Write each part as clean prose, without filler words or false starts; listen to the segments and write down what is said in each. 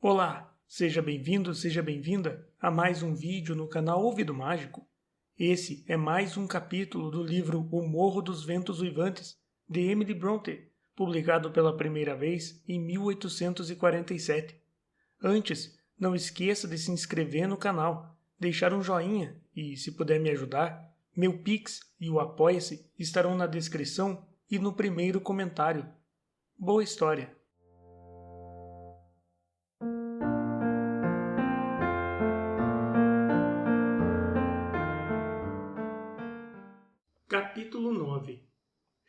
Olá, seja bem-vindo, seja bem-vinda a mais um vídeo no canal Ouvido Mágico. Esse é mais um capítulo do livro O Morro dos Ventos Uivantes, de Emily Brontë, publicado pela primeira vez em 1847. Antes, não esqueça de se inscrever no canal, deixar um joinha e, se puder me ajudar, meu Pix e o Apoia-se estarão na descrição e no primeiro comentário. Boa história! Capítulo 9.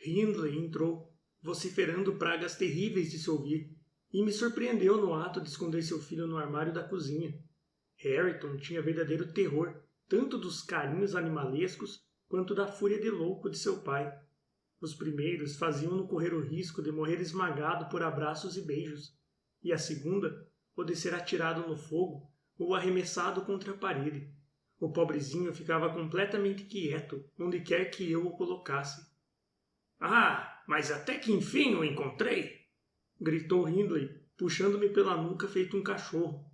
Hindley entrou, vociferando pragas terríveis de se ouvir, e me surpreendeu no ato de esconder seu filho no armário da cozinha. Hareton tinha verdadeiro terror, tanto dos carinhos animalescos quanto da fúria de louco de seu pai. Os primeiros faziam-no correr o risco de morrer esmagado por abraços e beijos, e a segunda, o de ser atirado no fogo ou arremessado contra a parede. O pobrezinho ficava completamente quieto, onde quer que eu o colocasse. Ah, mas até que enfim o encontrei! Gritou Hindley, puxando-me pela nuca feito um cachorro.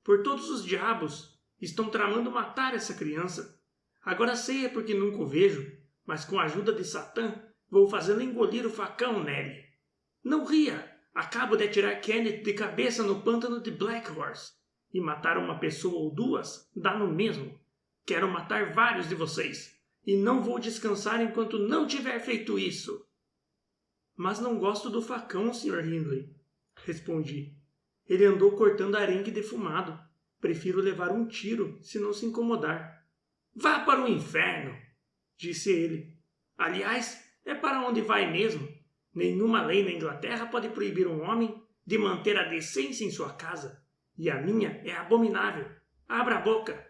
Por todos os diabos! Estão tramando matar essa criança. Agora sei é porque nunca o vejo, mas com a ajuda de Satã vou fazê-la engolir o facão, Nelly. Não ria! Acabo de atirar Kenneth de cabeça no pântano de Black Horse. E matar uma pessoa ou duas dá no mesmo. Quero matar vários de vocês, e não vou descansar enquanto não tiver feito isso. Mas não gosto do facão, Sr. Hindley, respondi. Ele andou cortando arenque defumado. Prefiro levar um tiro, se não se incomodar. Vá para o inferno, disse ele. Aliás, é para onde vai mesmo. Nenhuma lei na Inglaterra pode proibir um homem de manter a decência em sua casa. E a minha é abominável. Abra a boca!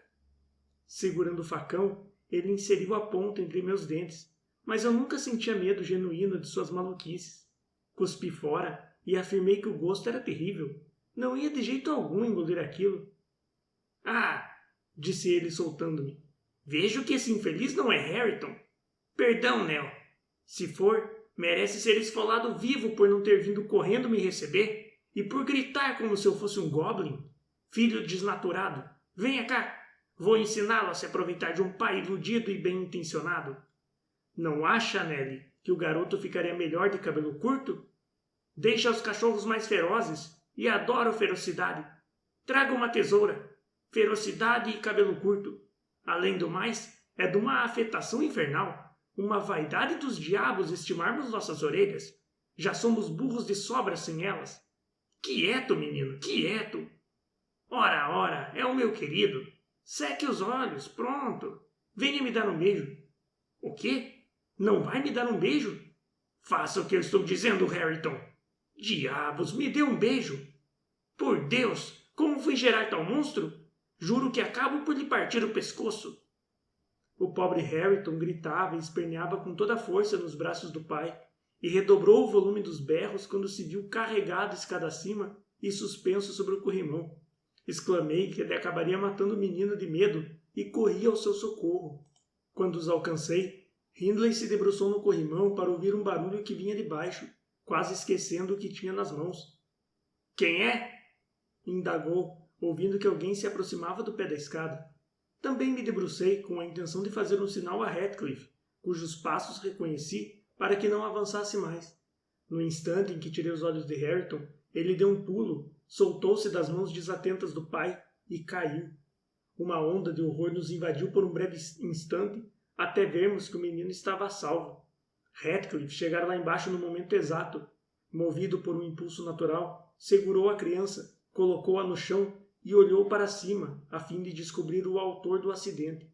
Segurando o facão, ele inseriu a ponta entre meus dentes, mas eu nunca sentia medo genuíno de suas maluquices. Cuspi fora e afirmei que o gosto era terrível. Não ia de jeito algum engolir aquilo. Ah! Disse ele soltando-me. Vejo que esse infeliz não é Hareton. Perdão, Nell. Se for, merece ser esfolado vivo por não ter vindo correndo me receber e por gritar como se eu fosse um goblin. Filho desnaturado, venha cá. Vou ensiná-lo a se aproveitar de um pai iludido e bem-intencionado. Não acha, Nelly, que o garoto ficaria melhor de cabelo curto? Deixa os cachorros mais ferozes e adoro ferocidade. Traga uma tesoura. Ferocidade e cabelo curto. Além do mais, é de uma afetação infernal. Uma vaidade dos diabos estimarmos nossas orelhas. Já somos burros de sobra sem elas. Quieto, menino, quieto. Ora, ora, é o meu querido. Seque os olhos, pronto. Venha me dar um beijo. O quê? Não vai me dar um beijo? Faça o que eu estou dizendo, Hareton. Diabos, me dê um beijo. Por Deus, como fui gerar tal monstro? Juro que acabo por lhe partir o pescoço. O pobre Hareton gritava e esperneava com toda a força nos braços do pai, e redobrou o volume dos berros quando se viu carregado escada acima e suspenso sobre o corrimão. Exclamei que ele acabaria matando o menino de medo e corri ao seu socorro. Quando os alcancei, Hindley se debruçou no corrimão para ouvir um barulho que vinha de baixo, quase esquecendo o que tinha nas mãos. — Quem é? — indagou, ouvindo que alguém se aproximava do pé da escada. Também me debrucei com a intenção de fazer um sinal a Heathcliff, cujos passos reconheci, para que não avançasse mais. No instante em que tirei os olhos de Hareton, ele deu um pulo, soltou-se das mãos desatentas do pai e caiu. Uma onda de horror nos invadiu por um breve instante, até vermos que o menino estava a salvo. Heathcliff chegara lá embaixo no momento exato. Movido por um impulso natural, segurou a criança, colocou-a no chão e olhou para cima, a fim de descobrir o autor do acidente.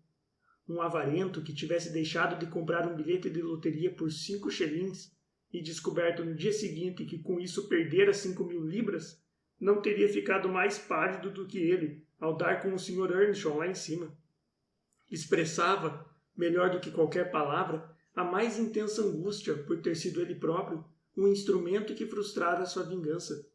Um avarento que tivesse deixado de comprar um bilhete de loteria por 5 shillings e descoberto no dia seguinte que com isso perdera 5.000 libras, não teria ficado mais pálido do que ele ao dar com o Sr. Earnshaw lá em cima. Expressava, melhor do que qualquer palavra, a mais intensa angústia por ter sido ele próprio um instrumento que frustrara sua vingança.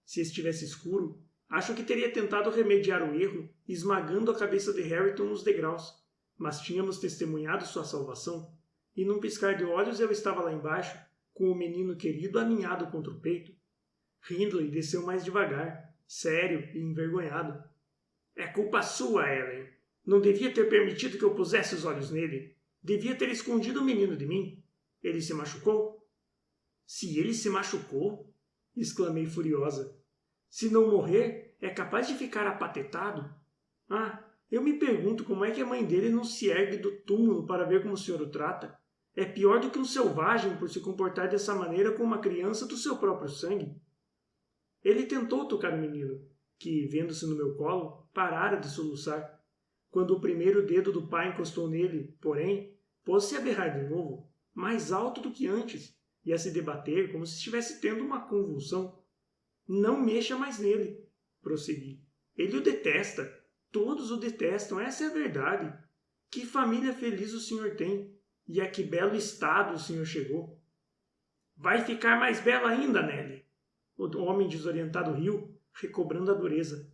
Se estivesse escuro, acho que teria tentado remediar o erro, esmagando a cabeça de Hareton nos degraus, mas tínhamos testemunhado sua salvação, e num piscar de olhos eu estava lá embaixo, com o menino querido aninhado contra o peito. Hindley desceu mais devagar, sério e envergonhado. É culpa sua, Ellen. Não devia ter permitido que eu pusesse os olhos nele. Devia ter escondido o menino de mim. Ele se machucou? Se ele se machucou? Exclamei furiosa. Se não morrer, é capaz de ficar apatetado? Ah, eu me pergunto como é que a mãe dele não se ergue do túmulo para ver como o senhor o trata. É pior do que um selvagem por se comportar dessa maneira com uma criança do seu próprio sangue. Ele tentou tocar o menino, que, vendo-se no meu colo, parara de soluçar. Quando o primeiro dedo do pai encostou nele, porém, pôs-se a berrar de novo, mais alto do que antes, e a se debater como se estivesse tendo uma convulsão. Não mexa mais nele, prossegui. Ele o detesta. Todos o detestam, essa é a verdade. Que família feliz o senhor tem, e a que belo estado o senhor chegou. Vai ficar mais bela ainda, Nelly. O homem desorientado riu, recobrando a dureza.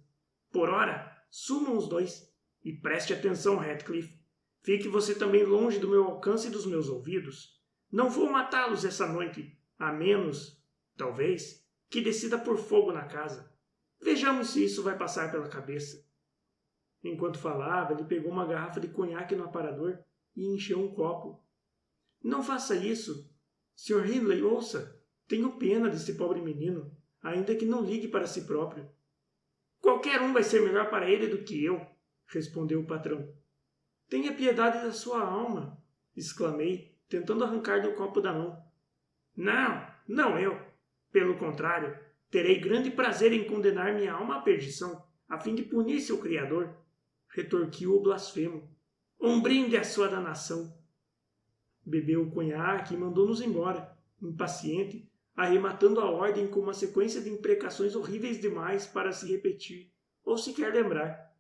Por ora, sumam os dois. E preste atenção, Radcliffe. Fique você também longe do meu alcance e dos meus ouvidos. Não vou matá-los essa noite, a menos, talvez, que decida por fogo na casa. Vejamos se isso vai passar pela cabeça. Enquanto falava, ele pegou uma garrafa de conhaque no aparador e encheu um copo. Não faça isso. Sr. Hindley, ouça. Tenho pena desse pobre menino, ainda que não ligue para si próprio. Qualquer um vai ser melhor para ele do que eu, respondeu o patrão. Tenha piedade da sua alma, exclamei, tentando arrancar do copo da mão. Não eu. Pelo contrário, terei grande prazer em condenar minha alma à perdição, a fim de punir seu Criador, retorquiu o blasfemo. Um brinde à sua danação. Bebeu o conhaque e mandou-nos embora, impaciente, arrematando a ordem com uma sequência de imprecações horríveis demais para se repetir, ou sequer lembrar.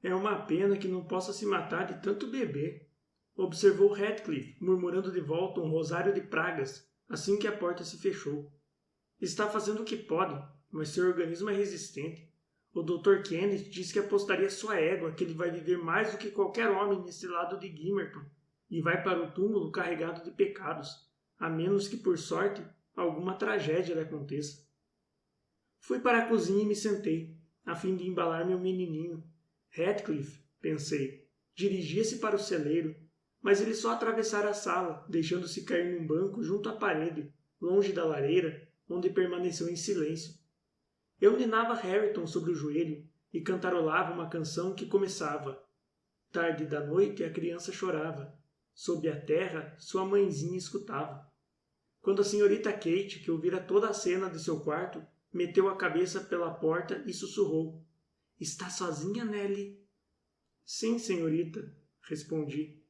É uma pena que não possa se matar de tanto beber, observou Radcliffe, murmurando de volta um rosário de pragas, assim que a porta se fechou. Está fazendo o que pode, mas seu organismo é resistente. O Dr. Kenneth disse que apostaria sua égua que ele vai viver mais do que qualquer homem nesse lado de Gimmerton e vai para o túmulo carregado de pecados, a menos que, por sorte, alguma tragédia lhe aconteça. Fui para a cozinha e me sentei, a fim de embalar meu menininho. Radcliffe, pensei, dirigia-se para o celeiro, mas ele só atravessara a sala, deixando-se cair num banco junto à parede, longe da lareira, onde permaneceu em silêncio. Eu ninava Hareton sobre o joelho e cantarolava uma canção que começava. Tarde da noite a criança chorava. Sob a terra, sua mãezinha escutava. Quando a senhorita Kate, que ouvira toda a cena de seu quarto, meteu a cabeça pela porta e sussurrou. Está sozinha, Nelly? Sim, senhorita, respondi.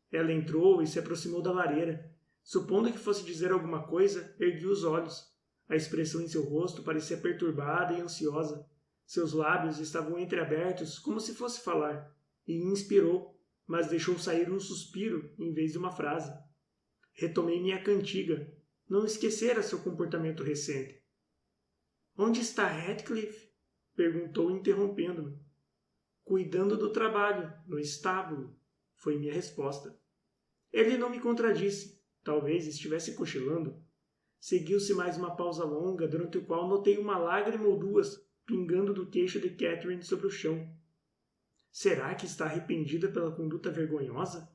Ela entrou e se aproximou da lareira. Supondo que fosse dizer alguma coisa, ergui os olhos. A expressão em seu rosto parecia perturbada e ansiosa. Seus lábios estavam entreabertos, como se fosse falar, e inspirou, mas deixou sair um suspiro em vez de uma frase. Retomei minha cantiga. Não esquecera seu comportamento recente. Onde está Radcliffe? Perguntou, interrompendo-me. Cuidando do trabalho, no estábulo, foi minha resposta. Ele não me contradisse. Talvez estivesse cochilando. Seguiu-se mais uma pausa longa, durante a qual notei uma lágrima ou duas pingando do queixo de Catherine sobre o chão. Será que está arrependida pela conduta vergonhosa?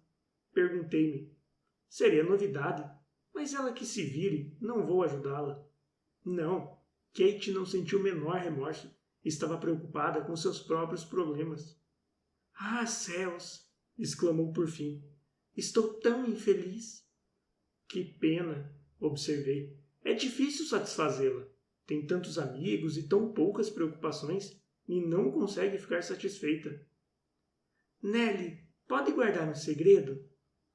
Perguntei-me. Seria novidade, mas ela que se vire, não vou ajudá-la. Não, Kate não sentiu o menor remorso. Estava preocupada com seus próprios problemas. Ah, céus! Exclamou por fim. Estou tão infeliz. Que pena, observei. É difícil satisfazê-la. Tem tantos amigos e tão poucas preocupações e não consegue ficar satisfeita. Nelly, pode guardar um segredo?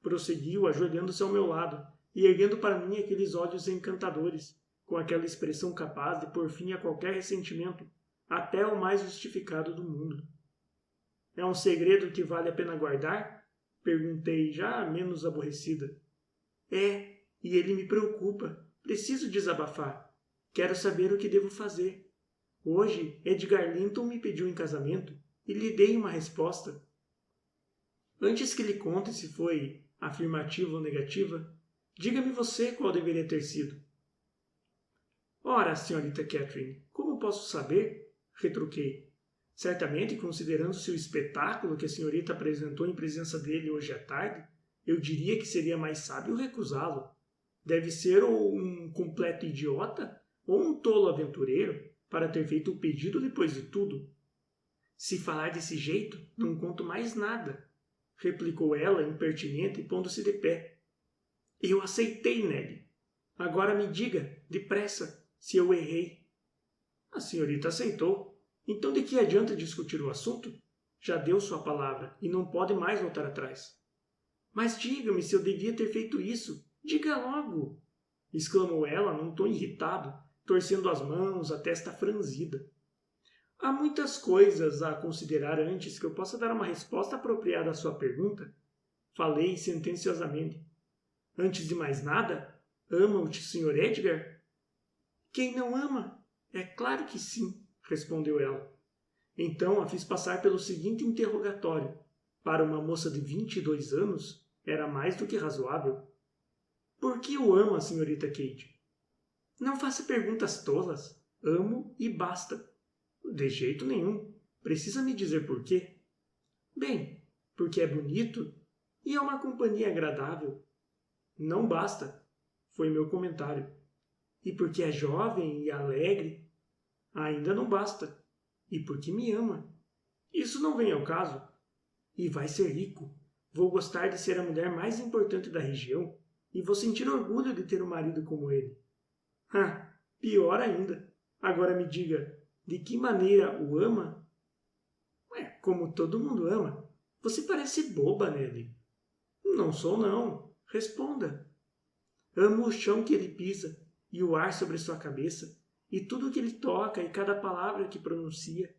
Prosseguiu, ajoelhando-se ao meu lado e erguendo para mim aqueles olhos encantadores, com aquela expressão capaz de pôr fim a qualquer ressentimento, até o mais justificado do mundo. É um segredo que vale a pena guardar? Perguntei, já menos aborrecida. É, e ele me preocupa. Preciso desabafar. Quero saber o que devo fazer. Hoje, Edgar Linton me pediu em casamento e lhe dei uma resposta. Antes que lhe conte se foi afirmativa ou negativa, diga-me você qual deveria ter sido. Ora, senhorita Catherine, como posso saber? retruquei. Certamente, considerando-se o espetáculo que a senhorita apresentou em presença dele hoje à tarde, eu diria que seria mais sábio recusá-lo. Deve ser ou um completo idiota ou um tolo aventureiro para ter feito o pedido depois de tudo. Se falar desse jeito, não conto mais nada, replicou ela, impertinente, pondo-se de pé. Eu aceitei, Nelly. Agora me diga, depressa, se eu errei. A senhorita aceitou. Então de que adianta discutir o assunto? Já deu sua palavra e não pode mais voltar atrás. Mas diga-me se eu devia ter feito isso. Diga logo! Exclamou ela num tom irritado, torcendo as mãos, a testa franzida. Há muitas coisas a considerar antes que eu possa dar uma resposta apropriada à sua pergunta. Falei sentenciosamente. Antes de mais nada, ama o Sr. Edgar? Quem não ama? É claro que sim, respondeu ela. Então a fiz passar pelo seguinte interrogatório. Para uma moça de 22 anos, era mais do que razoável. Por que o ama, senhorita Kate? Não faça perguntas tolas. Amo e basta. De jeito nenhum. Precisa me dizer por quê? Bem, porque é bonito e é uma companhia agradável. Não basta, foi meu comentário. E porque é jovem e alegre? Ainda não basta. E porque me ama? Isso não vem ao caso. E vai ser rico. Vou gostar de ser a mulher mais importante da região e vou sentir orgulho de ter um marido como ele. Pior ainda. Agora me diga, de que maneira o ama? Como todo mundo ama. Você parece boba, Nelly. Não sou, não. Responda. Amo o chão que ele pisa e o ar sobre sua cabeça e tudo que ele toca e cada palavra que pronuncia.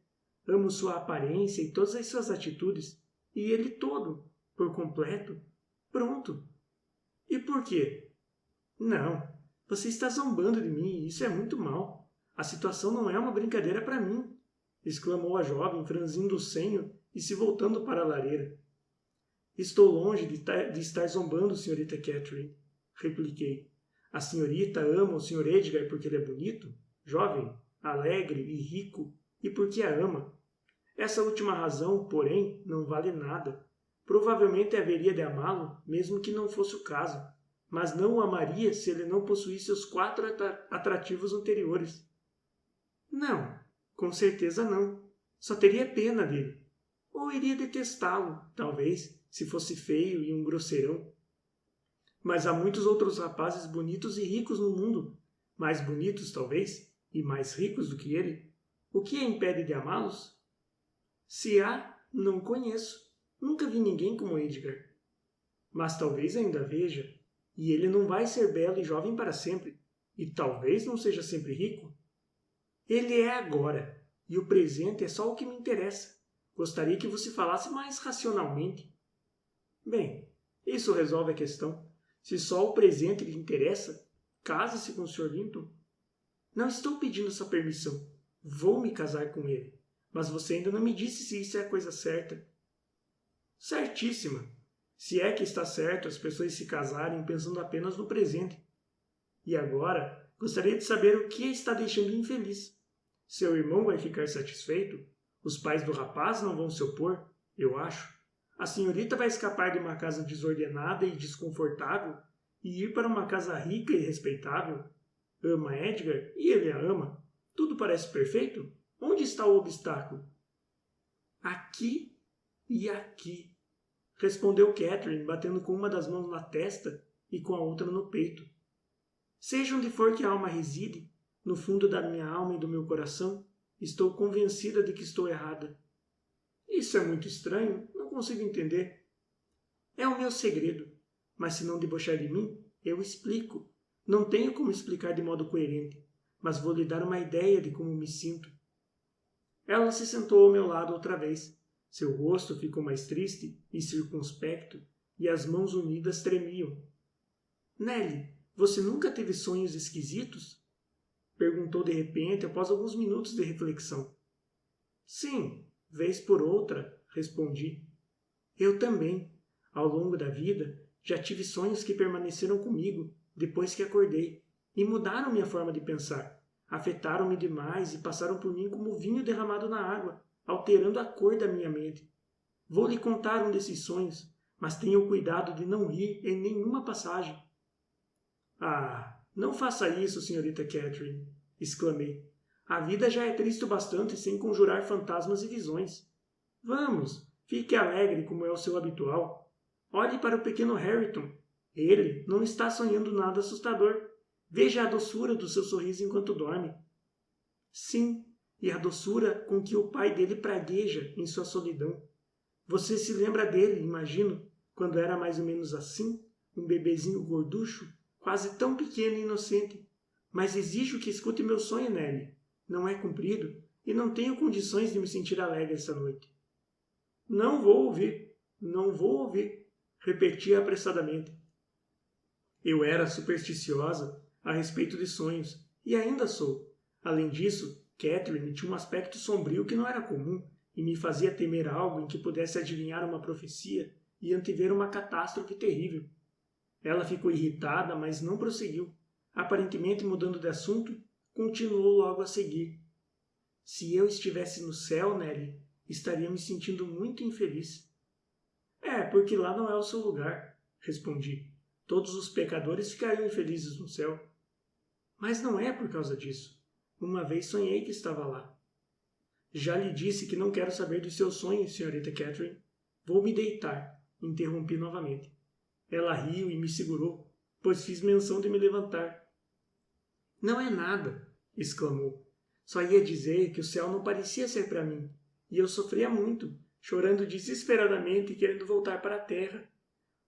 Amo sua aparência e todas as suas atitudes e ele todo, por completo. Pronto. E por quê? Não, você está zombando de mim e isso é muito mal. A situação não é uma brincadeira para mim, exclamou a jovem, franzindo o senho e se voltando para a lareira. Estou longe de estar zombando, senhorita Catherine, repliquei. A senhorita ama o Sr. Edgar porque ele é bonito, jovem, alegre e rico, e porque a ama. Essa última razão, porém, não vale nada. Provavelmente haveria de amá-lo, mesmo que não fosse o caso, mas não o amaria se ele não possuísse os 4 atrativos anteriores. Não, com certeza não. Só teria pena dele. Ou iria detestá-lo, talvez, se fosse feio e um grosseirão. Mas há muitos outros rapazes bonitos e ricos no mundo, mais bonitos, talvez, e mais ricos do que ele. O que a impede de amá-los? Se há, não conheço. Nunca vi ninguém como Edgar. Mas talvez ainda veja, e ele não vai ser belo e jovem para sempre, e talvez não seja sempre rico. Ele é agora, e o presente é só o que me interessa. Gostaria que você falasse mais racionalmente. Bem, isso resolve a questão. Se só o presente lhe interessa, case-se com o Sr. Linton. Não estou pedindo sua permissão. Vou me casar com ele. Mas você ainda não me disse se isso é a coisa certa. Certíssima. Se é que está certo as pessoas se casarem pensando apenas no presente. E agora, gostaria de saber o que a está deixando infeliz. Seu irmão vai ficar satisfeito? Os pais do rapaz não vão se opor, eu acho. A senhorita vai escapar de uma casa desordenada e desconfortável e ir para uma casa rica e respeitável. Ama Edgar e ele a ama. Tudo parece perfeito? Onde está o obstáculo? Aqui e aqui, respondeu Catherine, batendo com uma das mãos na testa e com a outra no peito. Seja onde for que a alma reside, no fundo da minha alma e do meu coração, estou convencida de que estou errada. Isso é muito estranho, não consigo entender. É o meu segredo, mas se não debochar de mim, eu explico. Não tenho como explicar de modo coerente, mas vou lhe dar uma ideia de como me sinto. Ela se sentou ao meu lado outra vez. Seu rosto ficou mais triste e circunspecto, e as mãos unidas tremiam. Nelly, você nunca teve sonhos esquisitos? Perguntou de repente, após alguns minutos de reflexão. Sim, vez por outra, respondi. Eu também. Ao longo da vida, já tive sonhos que permaneceram comigo depois que acordei e mudaram minha forma de pensar, Afetaram-me demais e passaram por mim como vinho derramado na água, alterando a cor da minha mente. Vou lhe contar um desses sonhos, mas tenha o cuidado de não rir em nenhuma passagem. Ah, não faça isso, senhorita Catherine, exclamei. A vida já é triste o bastante sem conjurar fantasmas e visões. Vamos, fique alegre como é o seu habitual. Olhe para o pequeno Harrington. Ele não está sonhando nada assustador. Veja a doçura do seu sorriso enquanto dorme. Sim, e a doçura com que o pai dele pragueja em sua solidão. Você se lembra dele, imagino, quando era mais ou menos assim, um bebezinho gorducho, quase tão pequeno e inocente. Mas exijo que escute meu sonho, Nelly. Não é cumprido e não tenho condições de me sentir alegre esta noite. Não vou ouvir, repetia apressadamente. Eu era supersticiosa a respeito de sonhos, e ainda sou. Além disso, Catherine tinha um aspecto sombrio que não era comum, e me fazia temer algo em que pudesse adivinhar uma profecia e antever uma catástrofe terrível. Ela ficou irritada, mas não prosseguiu. Aparentemente mudando de assunto, continuou logo a seguir. Se eu estivesse no céu, Nelly, estaria me sentindo muito infeliz. É, porque lá não é o seu lugar, respondi. Todos os pecadores ficariam infelizes no céu. Mas não é por causa disso. Uma vez sonhei que estava lá. Já lhe disse que não quero saber dos seus sonhos, senhorita Catherine. Vou me deitar, interrompi novamente. Ela riu e me segurou, pois fiz menção de me levantar. Não é nada, exclamou. Só ia dizer que o céu não parecia ser para mim, e eu sofria muito, chorando desesperadamente e querendo voltar para a terra.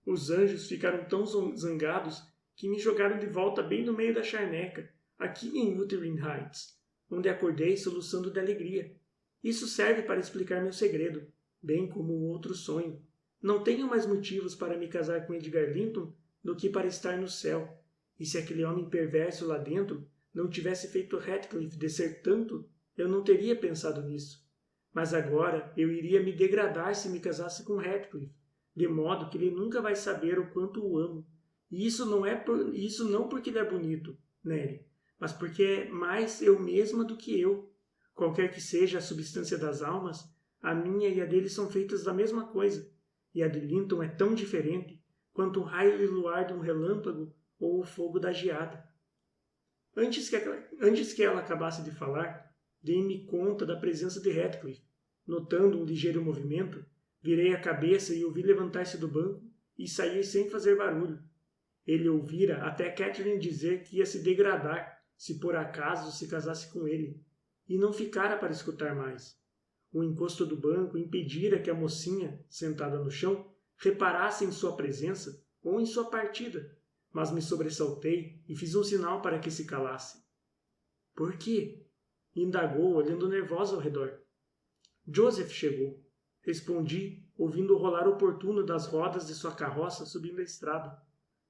Os anjos ficaram tão zangados que me jogaram de volta bem no meio da charneca, aqui em Wuthering Heights, onde acordei soluçando de alegria. Isso serve para explicar meu segredo, bem como o outro sonho. Não tenho mais motivos para me casar com Edgar Linton do que para estar no céu. E se aquele homem perverso lá dentro não tivesse feito Heathcliff descer tanto, eu não teria pensado nisso. Mas agora eu iria me degradar se me casasse com Heathcliff, de modo que ele nunca vai saber o quanto o amo. E isso não porque ele é bonito, Nelly, mas porque é mais eu mesma do que eu. Qualquer que seja a substância das almas, a minha e a dele são feitas da mesma coisa, e a de Linton é tão diferente quanto o raio de luar de um relâmpago ou o fogo da geada. Antes que ela acabasse de falar, dei-me conta da presença de Heathcliff. Notando um ligeiro movimento, virei a cabeça e o vi levantar-se do banco e sair sem fazer barulho. Ele ouvira até Catherine dizer que ia se degradar se por acaso se casasse com ele, e não ficara para escutar mais. O encosto do banco impedira que a mocinha, sentada no chão, reparasse em sua presença ou em sua partida, mas me sobressaltei e fiz um sinal para que se calasse. — Por quê? Indagou, olhando nervosa ao redor. — Joseph chegou. Respondi, ouvindo o rolar oportuno das rodas de sua carroça subindo a estrada.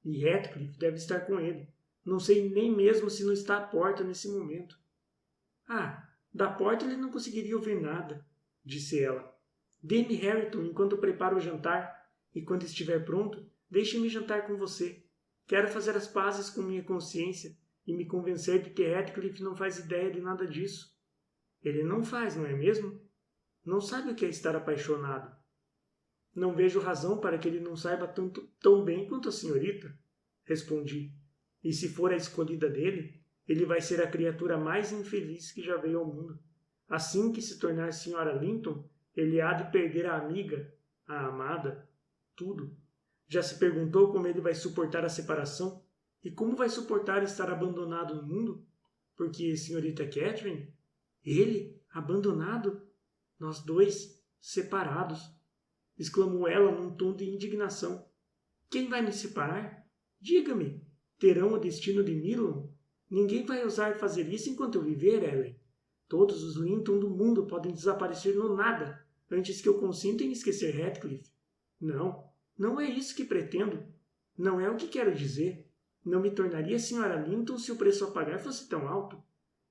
E Heathcliff deve estar com ele. Não sei nem mesmo se não está à porta nesse momento. — Ah, da porta ele não conseguiria ouvir nada, disse ela. Dê-me Harrington enquanto preparo o jantar, e quando estiver pronto, deixe-me jantar com você. Quero fazer as pazes com minha consciência e me convencer de que Heathcliff não faz ideia de nada disso. Ele não faz, não é mesmo? Não sabe o que é estar apaixonado. Não vejo razão para que ele não saiba tão bem quanto a senhorita, respondi. E se for a escolhida dele, ele vai ser a criatura mais infeliz que já veio ao mundo. Assim que se tornar Sra. Linton, ele há de perder a amiga, a amada, tudo. Já se perguntou como ele vai suportar a separação? E como vai suportar estar abandonado no mundo? Porque, senhorita Catherine, ele, abandonado, nós dois, separados, exclamou ela num tom de indignação. Quem vai me separar? Diga-me, terão o destino de Milon? Ninguém vai ousar fazer isso enquanto eu viver, Ellen. Todos os Linton do mundo podem desaparecer no nada, antes que eu consinta em esquecer Heathcliff. Não, não é isso que pretendo. Não é o que quero dizer. Não me tornaria Sra. Linton se o preço a pagar fosse tão alto.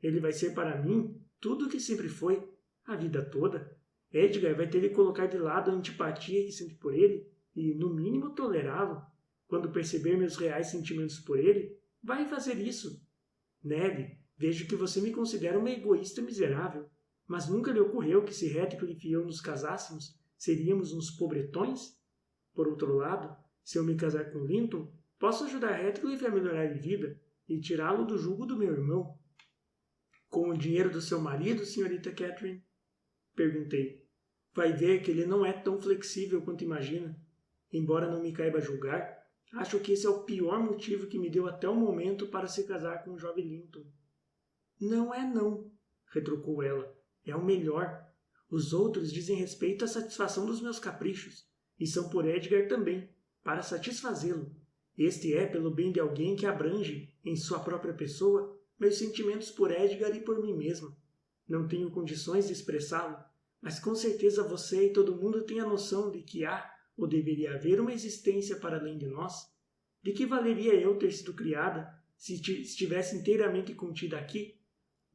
Ele vai ser para mim tudo o que sempre foi, a vida toda. Edgar vai ter de colocar de lado a antipatia que sente por ele e, no mínimo, tolerá-lo. Quando perceber meus reais sentimentos por ele, vai fazer isso. Nelly, Vejo que você me considera uma egoísta miserável, mas nunca lhe ocorreu que se Heathcliff e eu nos casássemos, seríamos uns pobretões? Por outro lado, se eu me casar com Linton, posso ajudar Heathcliff a melhorar de vida e tirá-lo do jugo do meu irmão. Com o dinheiro do seu marido, senhorita Catherine? Perguntei. Vai ver que ele não é tão flexível quanto imagina. Embora não me caiba julgar, acho que esse é o pior motivo que me deu até o momento para se casar com o jovem Linton. Não é não, retrucou ela. É o melhor. Os outros dizem respeito à satisfação dos meus caprichos, e são por Edgar também, para satisfazê-lo. Este é pelo bem de alguém que abrange, em sua própria pessoa, meus sentimentos por Edgar e por mim mesma. Não tenho condições de expressá-lo, mas com certeza você e todo mundo têm a noção de que há, ou deveria haver, uma existência para além de nós. De que valeria eu ter sido criada se estivesse inteiramente contida aqui?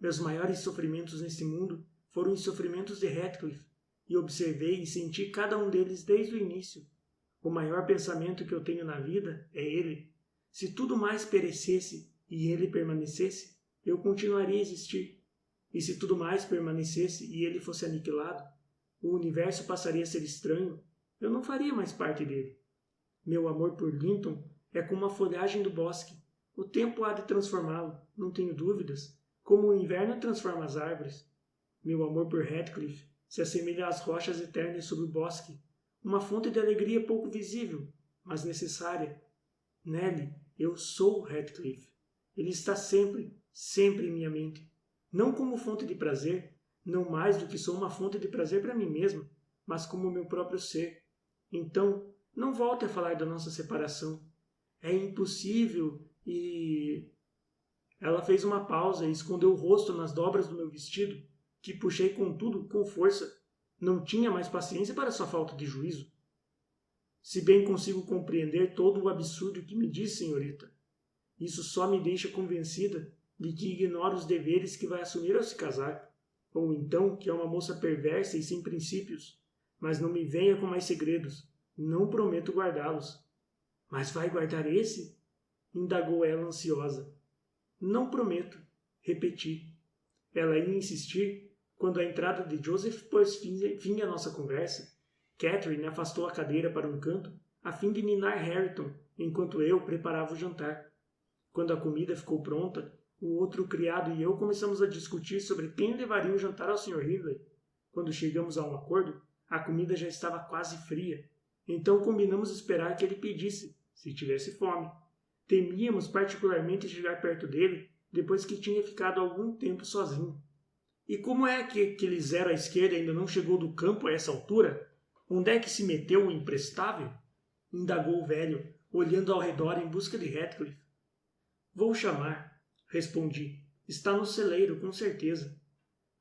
Meus maiores sofrimentos neste mundo foram os sofrimentos de Heathcliff, e observei e senti cada um deles desde o início. O maior pensamento que eu tenho na vida é ele. Se tudo mais perecesse e ele permanecesse, eu continuaria a existir. E se tudo mais permanecesse e ele fosse aniquilado, o universo passaria a ser estranho. Eu não faria mais parte dele. Meu amor por Linton é como a folhagem do bosque. O tempo há de transformá-lo, não tenho dúvidas, como o inverno transforma as árvores. Meu amor por Heathcliff se assemelha às rochas eternas sob o bosque, uma fonte de alegria pouco visível, mas necessária. Nelly, eu sou Heathcliff. Ele está sempre, sempre em minha mente. Não como fonte de prazer, não mais do que sou uma fonte de prazer para mim mesma, mas como meu próprio ser. Então, não volte a falar da nossa separação. É impossível e... Ela fez uma pausa e escondeu o rosto nas dobras do meu vestido, que puxei contudo com força. Não tinha mais paciência para sua falta de juízo. Se bem consigo compreender todo o absurdo que me diz, senhorita, isso só me deixa convencida de que ignora os deveres que vai assumir ao se casar, ou então que é uma moça perversa e sem princípios. Mas não me venha com mais segredos. Não prometo guardá-los. Mas vai guardar esse? Indagou ela ansiosa. Não prometo, repeti. Ela ia insistir quando a entrada de Joseph pôs fim à nossa conversa. Catherine afastou a cadeira para um canto, a fim de ninar Hareton, enquanto eu preparava o jantar. Quando a comida ficou pronta, o outro criado e eu começamos a discutir sobre quem levaria o jantar ao Sr. Ridley. Quando chegamos a um acordo, a comida já estava quase fria. Então combinamos esperar que ele pedisse, se tivesse fome. Temíamos particularmente chegar perto dele depois que tinha ficado algum tempo sozinho. E como é que aquele zero à esquerda ainda não chegou do campo a essa altura? Onde é que se meteu o imprestável? Indagou o velho, olhando ao redor em busca de Heathcliff. Vou chamar, respondi. Está no celeiro, com certeza.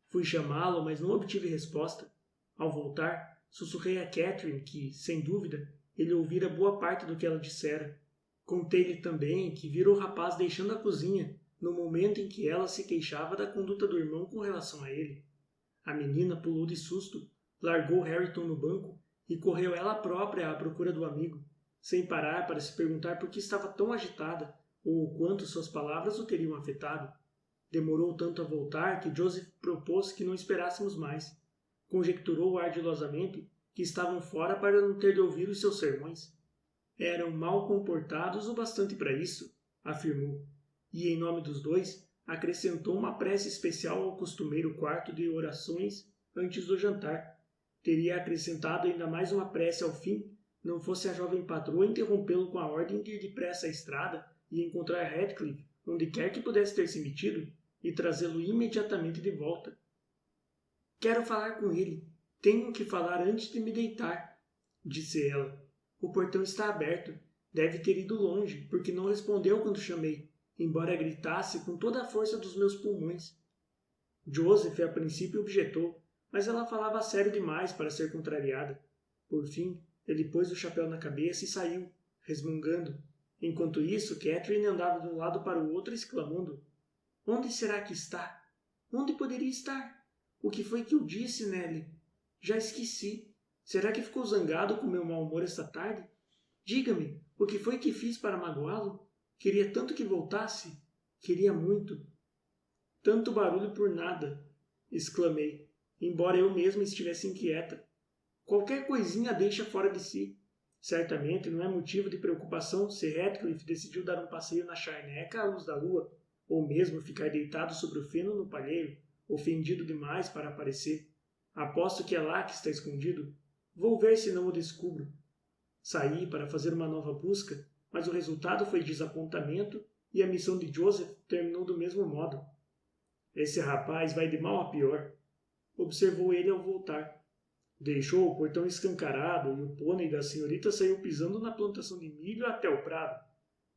Fui chamá-lo, mas não obtive resposta. Ao voltar, sussurrei a Catherine que, sem dúvida, ele ouvira boa parte do que ela dissera. Contei-lhe também que vira o rapaz deixando a cozinha, no momento em que ela se queixava da conduta do irmão com relação a ele. A menina pulou de susto, largou Hareton no banco e correu ela própria à procura do amigo, sem parar para se perguntar por que estava tão agitada ou o quanto suas palavras o teriam afetado. Demorou tanto a voltar que Joseph propôs que não esperássemos mais. Conjecturou ardilosamente que estavam fora para não ter de ouvir os seus sermões. Eram mal comportados o bastante para isso, afirmou, e em nome dos dois acrescentou uma prece especial ao costumeiro quarto de orações antes do jantar. Teria acrescentado ainda mais uma prece ao fim, não fosse a jovem patroa interrompê-lo com a ordem de ir depressa à estrada e encontrar Heathcliff onde quer que pudesse ter se metido e trazê-lo imediatamente de volta. Quero falar com ele. Tenho que falar antes de me deitar, disse ela. O portão está aberto. Deve ter ido longe, porque não respondeu quando chamei, embora gritasse com toda a força dos meus pulmões. Joseph a princípio objetou, mas ela falava sério demais para ser contrariada. Por fim, ele pôs o chapéu na cabeça e saiu, resmungando. Enquanto isso, Catherine andava de um lado para o outro, exclamando: Onde será que está? Onde poderia estar? O que foi que eu disse, Nelly? Já esqueci. Será que ficou zangado com meu mau humor esta tarde? Diga-me, o que foi que fiz para magoá-lo? Queria tanto que voltasse. Queria muito. Tanto barulho por nada, exclamei, embora eu mesma estivesse inquieta. Qualquer coisinha a deixa fora de si. Certamente não é motivo de preocupação se Heathcliff decidiu dar um passeio na charneca à luz da lua, ou mesmo ficar deitado sobre o feno no palheiro, ofendido demais para aparecer. Aposto que é lá que está escondido. Vou ver se não o descubro. Saí para fazer uma nova busca, mas o resultado foi desapontamento e a missão de Joseph terminou do mesmo modo. Esse rapaz vai de mal a pior, observou ele ao voltar. Deixou o portão escancarado e o pônei da senhorita saiu pisando na plantação de milho até o prado.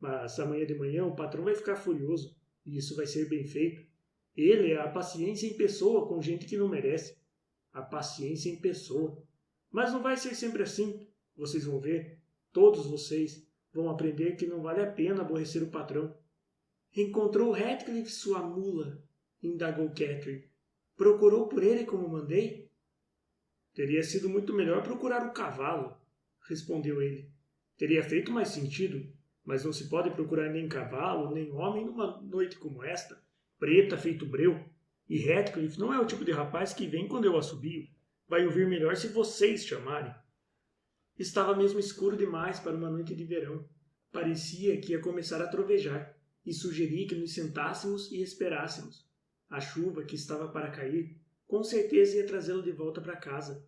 Mas amanhã de manhã o patrão vai ficar furioso, e isso vai ser bem feito. Ele é a paciência em pessoa com gente que não merece. A paciência em pessoa. Mas não vai ser sempre assim. Vocês vão ver. Todos vocês vão aprender que não vale a pena aborrecer o patrão. Encontrou Heathcliff sua mula? Indagou Catherine. Procurou por ele como mandei? Teria sido muito melhor procurar o cavalo, respondeu ele. Teria feito mais sentido, mas não se pode procurar nem cavalo, nem homem numa noite como esta, preta feito breu. E Heathcliff não é o tipo de rapaz que vem quando eu assobio. Vai ouvir melhor se vocês chamarem. Estava mesmo escuro demais para uma noite de verão. Parecia que ia começar a trovejar, e sugeri que nos sentássemos e esperássemos. A chuva, que estava para cair, com certeza ia trazê-lo de volta para casa.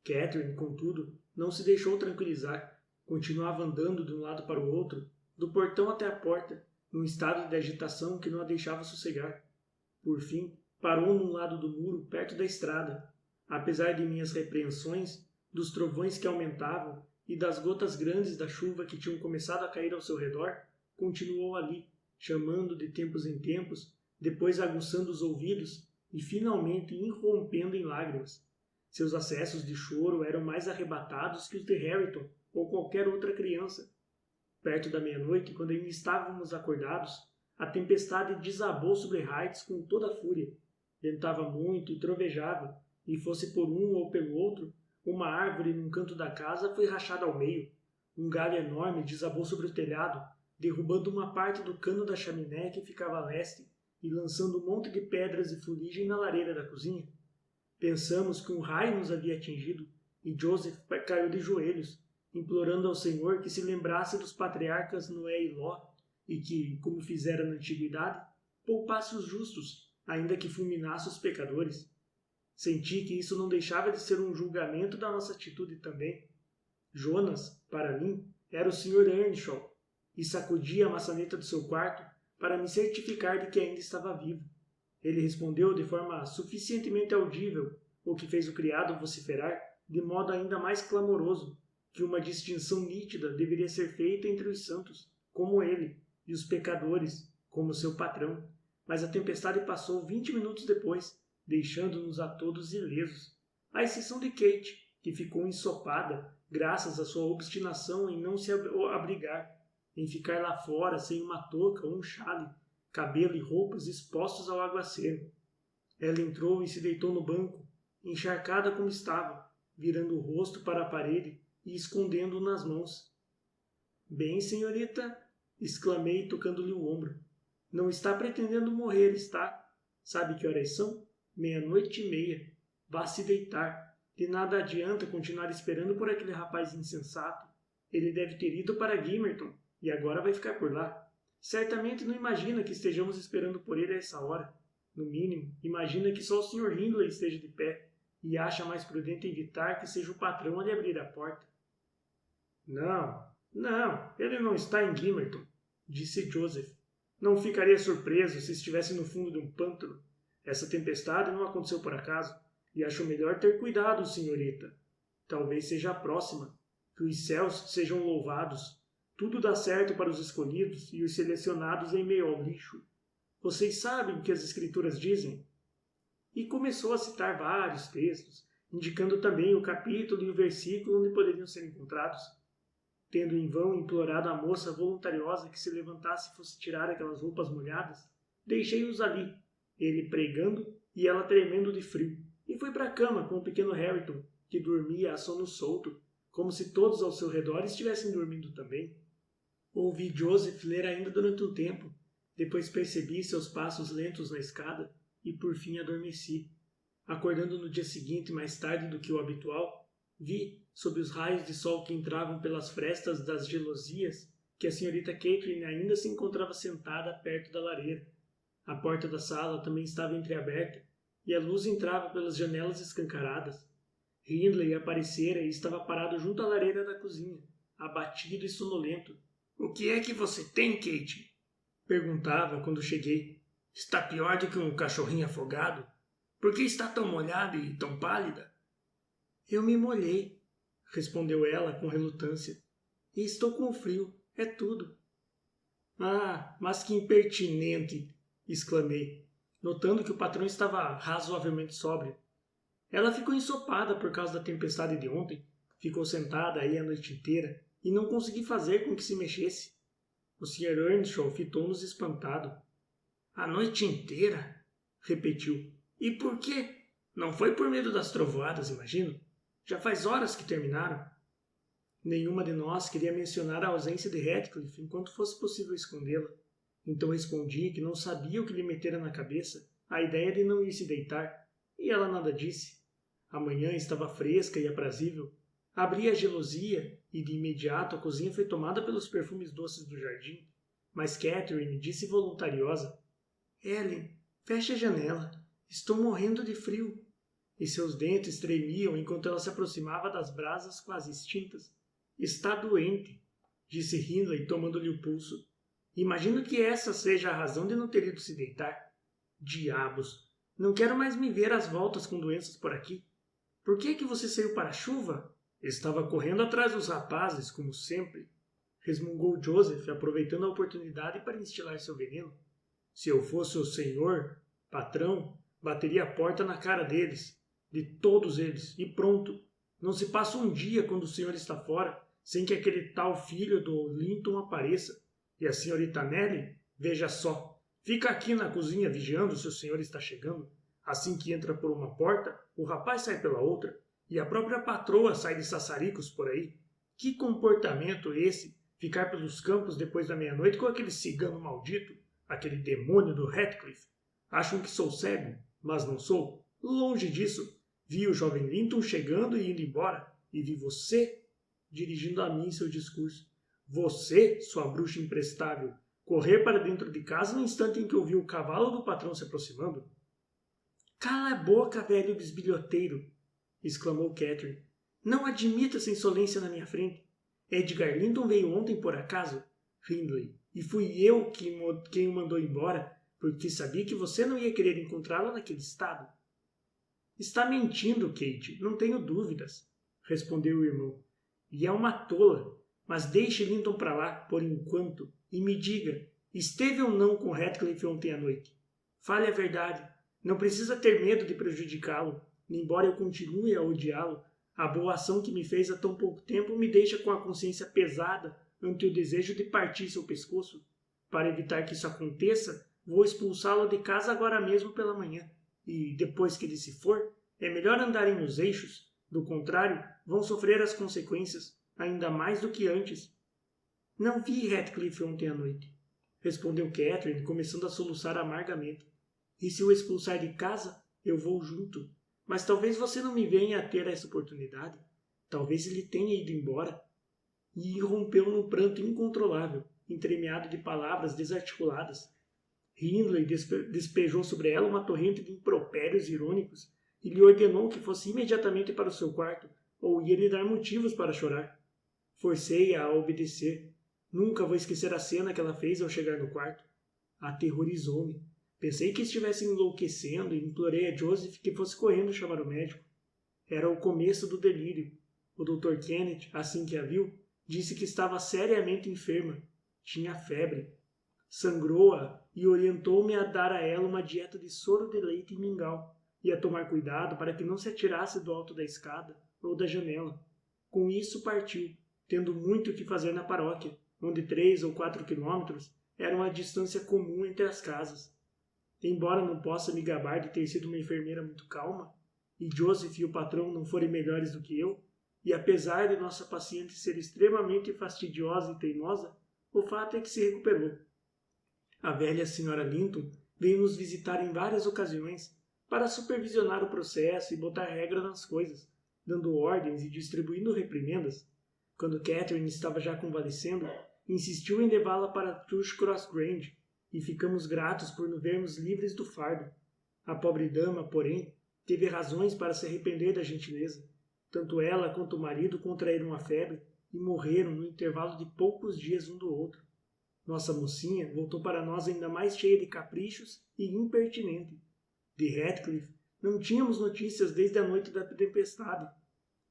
Catherine, contudo, não se deixou tranquilizar. Continuava andando de um lado para o outro, do portão até a porta, num estado de agitação que não a deixava sossegar. Por fim, parou num lado do muro, perto da estrada. Apesar de minhas repreensões, dos trovões que aumentavam e das gotas grandes da chuva que tinham começado a cair ao seu redor, continuou ali, chamando de tempos em tempos, depois aguçando os ouvidos e finalmente irrompendo em lágrimas. Seus acessos de choro eram mais arrebatados que os de Hareton ou qualquer outra criança. Perto da meia-noite, quando ainda estávamos acordados, a tempestade desabou sobre Heights com toda a fúria. Ventava muito e trovejava, e fosse por um ou pelo outro, uma árvore num canto da casa foi rachada ao meio. Um galho enorme desabou sobre o telhado, derrubando uma parte do cano da chaminé que ficava a leste e lançando um monte de pedras e fuligem na lareira da cozinha. Pensamos que um raio nos havia atingido e Joseph caiu de joelhos, implorando ao Senhor que se lembrasse dos patriarcas Noé e Ló e que, como fizera na antiguidade, poupasse os justos, ainda que fulminasse os pecadores. Senti que isso não deixava de ser um julgamento da nossa atitude também. Jonas, para mim, era o Sr. Earnshaw, e sacudia a maçaneta do seu quarto para me certificar de que ainda estava vivo. Ele respondeu de forma suficientemente audível, o que fez o criado vociferar de modo ainda mais clamoroso, que uma distinção nítida deveria ser feita entre os santos, como ele, e os pecadores, como seu patrão. Mas a tempestade passou 20 minutos depois, deixando-nos a todos ilesos, à exceção de Kate, que ficou ensopada, graças à sua obstinação em não se abrigar, em ficar lá fora sem uma touca ou um chale, cabelo e roupas expostos ao aguaceiro. Ela entrou e se deitou no banco, encharcada como estava, virando o rosto para a parede e escondendo-o nas mãos. Bem, senhorita, exclamei, tocando-lhe o ombro. Não está pretendendo morrer, está? Sabe que horas são? 00:30. Vá se deitar. De nada adianta continuar esperando por aquele rapaz insensato. Ele deve ter ido para Gimmerton e agora vai ficar por lá. Certamente não imagina que estejamos esperando por ele a essa hora. No mínimo, imagina que só o Sr. Hindley esteja de pé e acha mais prudente evitar que seja o patrão a lhe abrir a porta. Não, ele não está em Gimmerton, disse Joseph. Não ficaria surpreso se estivesse no fundo de um pântano. Essa tempestade não aconteceu por acaso, e acho melhor ter cuidado, senhorita. Talvez seja a próxima. Que os céus sejam louvados. Tudo dá certo para os escolhidos e os selecionados em meio ao lixo. Vocês sabem o que as escrituras dizem? E começou a citar vários textos, indicando também o capítulo e o versículo onde poderiam ser encontrados. Tendo em vão implorado a moça voluntariosa que se levantasse e fosse tirar aquelas roupas molhadas, deixei-os ali, ele pregando e ela tremendo de frio, e fui para a cama com o pequeno Hareton, que dormia a sono solto, como se todos ao seu redor estivessem dormindo também. Ouvi Joseph ler ainda durante um tempo, depois percebi seus passos lentos na escada, e por fim adormeci. Acordando no dia seguinte, mais tarde do que o habitual, vi, sob os raios de sol que entravam pelas frestas das gelosias, que a senhorita Catherine ainda se encontrava sentada perto da lareira. A porta da sala também estava entreaberta, e a luz entrava pelas janelas escancaradas. Hindley aparecera e estava parado junto à lareira da cozinha, abatido e sonolento. "O que é que você tem, Kate?" perguntava quando cheguei. "Está pior do que um cachorrinho afogado? Por que está tão molhada e tão pálida?" "Eu me molhei", respondeu ela com relutância. "E estou com frio, é tudo." "Ah, mas que impertinente!" exclamei, notando que o patrão estava razoavelmente sóbrio. Ela ficou ensopada por causa da tempestade de ontem, ficou sentada aí a noite inteira e não consegui fazer com que se mexesse. O Sr. Earnshaw fitou-nos espantado. "A noite inteira?" repetiu. "E por quê? Não foi por medo das trovoadas, imagino. Já faz horas que terminaram." Nenhuma de nós queria mencionar a ausência de Ratcliffe enquanto fosse possível escondê-la. Então respondi que não sabia o que lhe metera na cabeça a ideia de não ir se deitar, e ela nada disse. A manhã estava fresca e aprazível. Abri a gelosia e de imediato a cozinha foi tomada pelos perfumes doces do jardim. Mas Catherine disse voluntariosa: "Ellen, feche a janela. Estou morrendo de frio." E seus dentes tremiam enquanto ela se aproximava das brasas quase extintas. "Está doente", disse Hindley, tomando-lhe o pulso. "Imagino que essa seja a razão de não ter ido se deitar." "Diabos! Não quero mais me ver às voltas com doenças por aqui." "Por que é que você saiu para a chuva?" "Estava correndo atrás dos rapazes, como sempre," resmungou Joseph, aproveitando a oportunidade para instilar seu veneno. "Se eu fosse o senhor, patrão, bateria a porta na cara deles, de todos eles, e pronto. Não se passa um dia quando o senhor está fora, sem que aquele tal filho do Linton apareça. E a senhorita Nelly, veja só, fica aqui na cozinha vigiando se o senhor está chegando. Assim que entra por uma porta, o rapaz sai pela outra, e a própria patroa sai de sassaricos por aí. Que comportamento esse, ficar pelos campos depois da meia-noite com aquele cigano maldito, aquele demônio do Ratcliffe? Acham que sou cego, mas não sou. Longe disso. Vi o jovem Linton chegando e indo embora, e vi você dirigindo a mim seu discurso. Você, sua bruxa imprestável, correr para dentro de casa no instante em que ouvi o cavalo do patrão se aproximando." "Cala a boca, velho bisbilhoteiro!" exclamou Catherine. "Não admita essa insolência na minha frente. Edgar Linton veio ontem por acaso, Hindley, e fui eu quem o mandou embora, porque sabia que você não ia querer encontrá-lo naquele estado." "Está mentindo, Kate, não tenho dúvidas", respondeu o irmão. "E é uma tola, mas deixe Linton para lá, por enquanto, e me diga, esteve ou não com Ratcliffe ontem à noite? Fale a verdade. Não precisa ter medo de prejudicá-lo, embora eu continue a odiá-lo. A boa ação que me fez há tão pouco tempo me deixa com a consciência pesada ante o desejo de partir seu pescoço. Para evitar que isso aconteça, vou expulsá-lo de casa agora mesmo pela manhã. E, depois que ele se for, é melhor andarem nos eixos. Do contrário, vão sofrer as consequências, ainda mais do que antes." "Não vi Ratcliffe ontem à noite", respondeu Catherine, começando a soluçar amargamente. "E se o expulsar de casa, eu vou junto. Mas talvez você não me venha a ter essa oportunidade. Talvez ele tenha ido embora." E irrompeu num pranto incontrolável, entremeado de palavras desarticuladas. Hindley despejou sobre ela uma torrente de impropérios irônicos e lhe ordenou que fosse imediatamente para o seu quarto, ou ia lhe dar motivos para chorar. Forcei-a a obedecer. Nunca vou esquecer a cena que ela fez ao chegar no quarto. Aterrorizou-me. Pensei que estivesse enlouquecendo e implorei a Joseph que fosse correndo chamar o médico. Era o começo do delírio. O Dr. Kenneth, assim que a viu, disse que estava seriamente enferma. Tinha febre. Sangrou-a e orientou-me a dar a ela uma dieta de soro de leite e mingau, e a tomar cuidado para que não se atirasse do alto da escada ou da janela. Com isso partiu, tendo muito o que fazer na paróquia, onde 3 ou 4 quilômetros eram a distância comum entre as casas. Embora não possa me gabar de ter sido uma enfermeira muito calma, e Joseph e o patrão não forem melhores do que eu, e apesar de nossa paciente ser extremamente fastidiosa e teimosa, o fato é que se recuperou. A velha senhora Linton Veio nos visitar em várias ocasiões para supervisionar o processo e botar regra nas coisas, dando ordens e distribuindo reprimendas. Quando Catherine estava já convalescendo, insistiu em levá-la para Thrushcross Grange, e ficamos gratos por nos vermos livres do fardo. A pobre dama, porém, teve razões para se arrepender da gentileza. Tanto ela quanto o marido contraíram a febre e morreram no intervalo de poucos dias um do outro. Nossa mocinha voltou para nós ainda mais cheia de caprichos e impertinente. De Heathcliff não tínhamos notícias desde a noite da tempestade.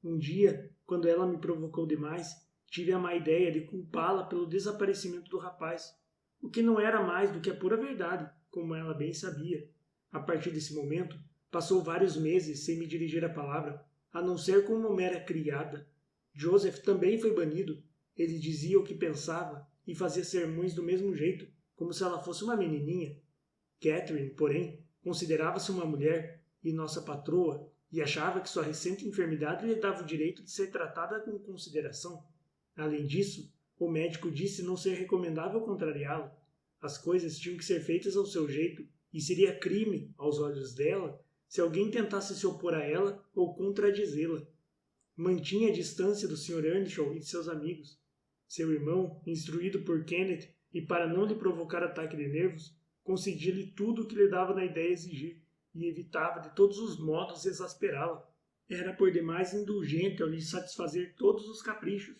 Um dia, quando ela me provocou demais, tive a má ideia de culpá-la pelo desaparecimento do rapaz, o que não era mais do que a pura verdade, como ela bem sabia. A partir desse momento, passou vários meses sem me dirigir a palavra, a não ser como uma mera criada. Joseph também foi banido. Ele dizia o que pensava e fazia sermões do mesmo jeito, como se ela fosse uma menininha. Catherine, porém, considerava-se uma mulher e nossa patroa, e achava que sua recente enfermidade lhe dava o direito de ser tratada com consideração. Além disso, o médico disse não ser recomendável contrariá-la. As coisas tinham que ser feitas ao seu jeito, e seria crime, aos olhos dela, se alguém tentasse se opor a ela ou contradizê-la. Mantinha a distância do Sr. Earnshaw e de seus amigos. Seu irmão, instruído por Kenneth, e para não lhe provocar ataque de nervos, concedia-lhe tudo o que lhe dava na ideia exigir, e evitava de todos os modos exasperá-la. Era por demais indulgente ao lhe satisfazer todos os caprichos,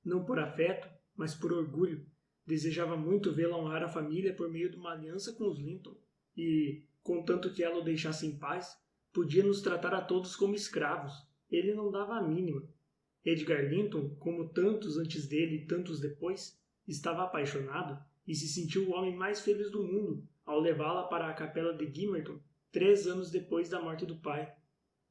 não por afeto, mas por orgulho. Desejava muito vê-la honrar a família por meio de uma aliança com os Linton, e, contanto que ela o deixasse em paz, podia nos tratar a todos como escravos. Ele não dava a mínima. Edgar Linton, como tantos antes dele e tantos depois, estava apaixonado e se sentiu o homem mais feliz do mundo ao levá-la para a capela de Gimmerton 3 anos depois da morte do pai.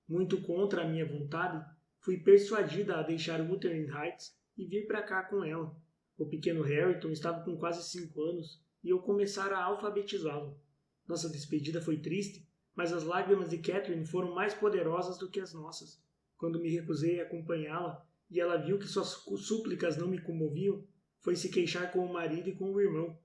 Muito contra a minha vontade, fui persuadida a deixar Wuthering Heights e vir para cá com ela. O pequeno Harrington estava com quase 5 anos e eu começara a alfabetizá-lo. Nossa despedida foi triste, mas as lágrimas de Catherine foram mais poderosas do que as nossas. Quando me recusei a acompanhá-la e ela viu que suas súplicas não me comoviam, foi se queixar com o marido e com o irmão.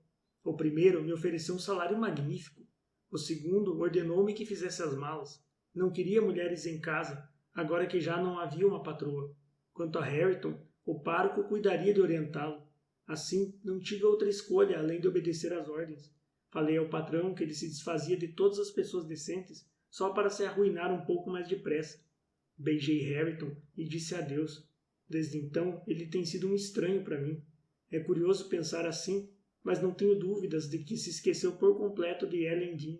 O primeiro me ofereceu um salário magnífico. O segundo ordenou-me que fizesse as malas. Não queria mulheres em casa, agora que já não havia uma patroa. Quanto a Harrington, o pároco cuidaria de orientá-lo. Assim, não tive outra escolha além de obedecer às ordens. Falei ao patrão que ele se desfazia de todas as pessoas decentes só para se arruinar um pouco mais depressa. Beijei Harrington e disse adeus. Desde então, ele tem sido um estranho para mim. É curioso pensar assim, mas não tenho dúvidas de que se esqueceu por completo de Ellen Dean,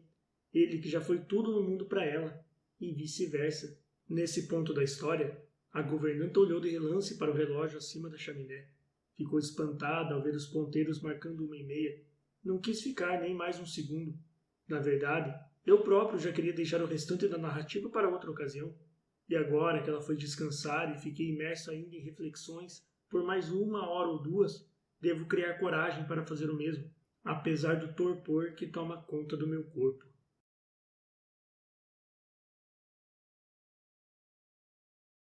ele que já foi tudo no mundo para ela, e vice-versa. Nesse ponto da história, a governanta olhou de relance para o relógio acima da chaminé. Ficou espantada ao ver os ponteiros marcando 1h30. Não quis ficar nem mais um segundo. Na verdade, eu próprio já queria deixar o restante da narrativa para outra ocasião. E agora que ela foi descansar e fiquei imerso ainda em reflexões por mais 1 hora ou 2, devo criar coragem para fazer o mesmo, apesar do torpor que toma conta do meu corpo.